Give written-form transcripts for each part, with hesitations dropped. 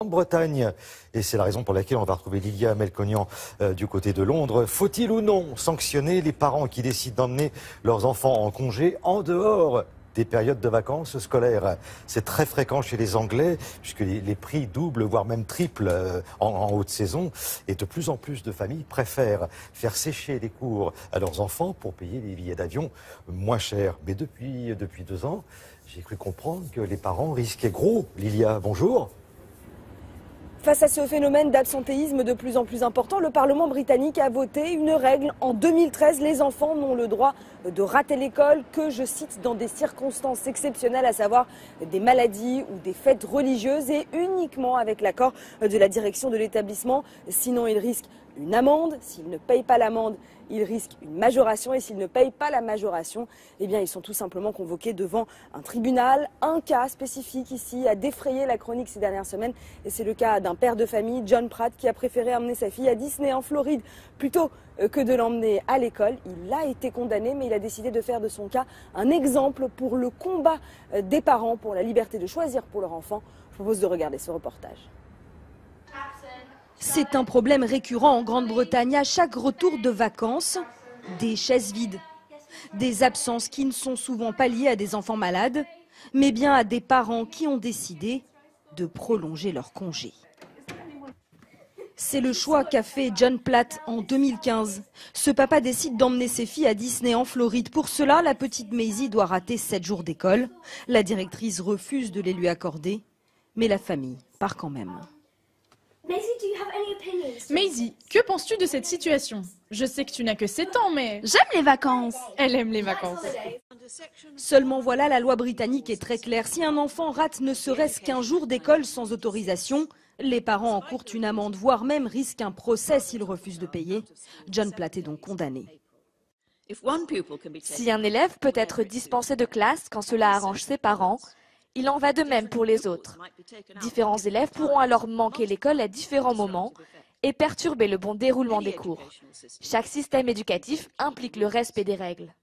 Bretagne, et c'est la raison pour laquelle on va retrouver Lilia Melconian du côté de Londres. Faut-il ou non sanctionner les parents qui décident d'emmener leurs enfants en congé en dehors des périodes de vacances scolaires? C'est très fréquent chez les Anglais, puisque les prix doublent, voire même triplent en haute saison. Et de plus en plus de familles préfèrent faire sécher les cours à leurs enfants pour payer les billets d'avion moins chers. Mais depuis 2 ans, j'ai cru comprendre que les parents risquaient gros. Lilia, bonjour. Face à ce phénomène d'absentéisme de plus en plus important, le Parlement britannique a voté une règle. En 2013, les enfants n'ont le droit de rater l'école que, je cite, dans des circonstances exceptionnelles, à savoir des maladies ou des fêtes religieuses, et uniquement avec l'accord de la direction de l'établissement. Sinon, ils risquent une amende. S'ils ne payent pas l'amende, ils risquent une majoration, et s'ils ne payent pas la majoration, eh bien, ils sont tout simplement convoqués devant un tribunal. Un cas spécifique ici a défrayé la chronique ces dernières semaines, et c'est le cas d'un père de famille, John Pratt, qui a préféré emmener sa fille à Disney en Floride plutôt que de l'emmener à l'école. Il a été condamné, mais il a décidé de faire de son cas un exemple pour le combat des parents pour la liberté de choisir pour leur enfant. Je vous propose de regarder ce reportage. C'est un problème récurrent en Grande-Bretagne à chaque retour de vacances. Des chaises vides, des absences qui ne sont souvent pas liées à des enfants malades, mais bien à des parents qui ont décidé de prolonger leur congé. C'est le choix qu'a fait John Platt en 2015. Ce papa décide d'emmener ses filles à Disney en Floride. Pour cela, la petite Maisie doit rater 7 jours d'école. La directrice refuse de les lui accorder, mais la famille part quand même. Maisie, que penses-tu de cette situation? Je sais que tu n'as que 7 ans, mais... J'aime les vacances. Elle aime les vacances. Seulement voilà, la loi britannique est très claire. Si un enfant rate ne serait-ce qu'un jour d'école sans autorisation, les parents encourent une amende, voire même risquent un procès s'ils refusent de payer. John Platt est donc condamné. Si un élève peut être dispensé de classe quand cela arrange ses parents, il en va de même pour les autres. Différents élèves pourront alors manquer l'école à différents moments et perturber le bon déroulement des cours. Chaque système éducatif implique le respect des règles.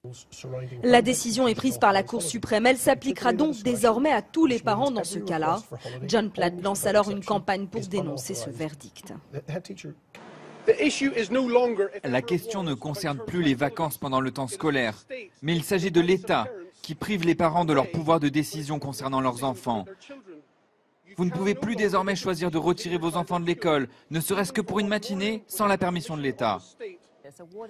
La décision est prise par la Cour suprême. Elle s'appliquera donc désormais à tous les parents dans ce cas-là. John Platt lance alors une campagne pour dénoncer ce verdict. La question ne concerne plus les vacances pendant le temps scolaire, mais il s'agit de l'État qui prive les parents de leur pouvoir de décision concernant leurs enfants. Vous ne pouvez plus désormais choisir de retirer vos enfants de l'école, ne serait-ce que pour une matinée, sans la permission de l'État.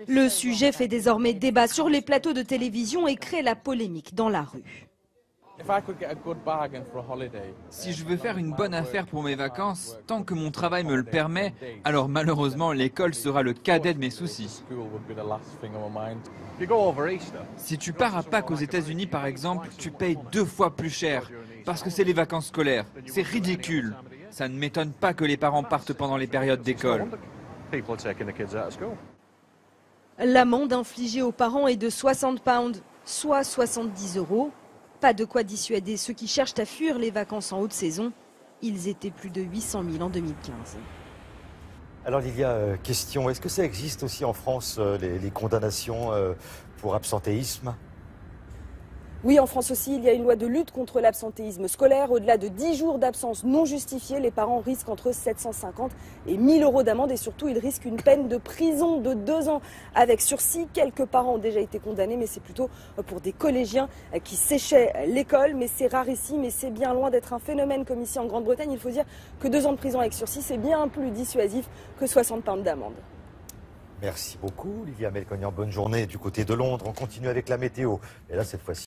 Le sujet fait désormais débat sur les plateaux de télévision et crée la polémique dans la rue. Si je veux faire une bonne affaire pour mes vacances, tant que mon travail me le permet, alors malheureusement l'école sera le cadet de mes soucis. Si tu pars à Pâques aux États-Unis par exemple, tu payes 2 fois plus cher, parce que c'est les vacances scolaires. C'est ridicule. Ça ne m'étonne pas que les parents partent pendant les périodes d'école. L'amende infligée aux parents est de 60 pounds, soit 70 €. Pas de quoi dissuader ceux qui cherchent à fuir les vacances en haute saison. Ils étaient plus de 800 000 en 2015. Alors Lilia, question, est-ce que ça existe aussi en France, les condamnations pour absentéisme? Oui, en France aussi, il y a une loi de lutte contre l'absentéisme scolaire. Au-delà de 10 jours d'absence non justifiée, les parents risquent entre 750 et 1 000 € d'amende, et surtout, ils risquent une peine de prison de 2 ans avec sursis. Quelques parents ont déjà été condamnés, mais c'est plutôt pour des collégiens qui séchaient l'école. Mais c'est rarissime et c'est bien loin d'être un phénomène comme ici en Grande-Bretagne. Il faut dire que 2 ans de prison avec sursis, c'est bien plus dissuasif que 60 pounds d'amende. Merci beaucoup Lilia Melconian, bonne journée du côté de Londres. On continue avec la météo, et là cette fois-ci.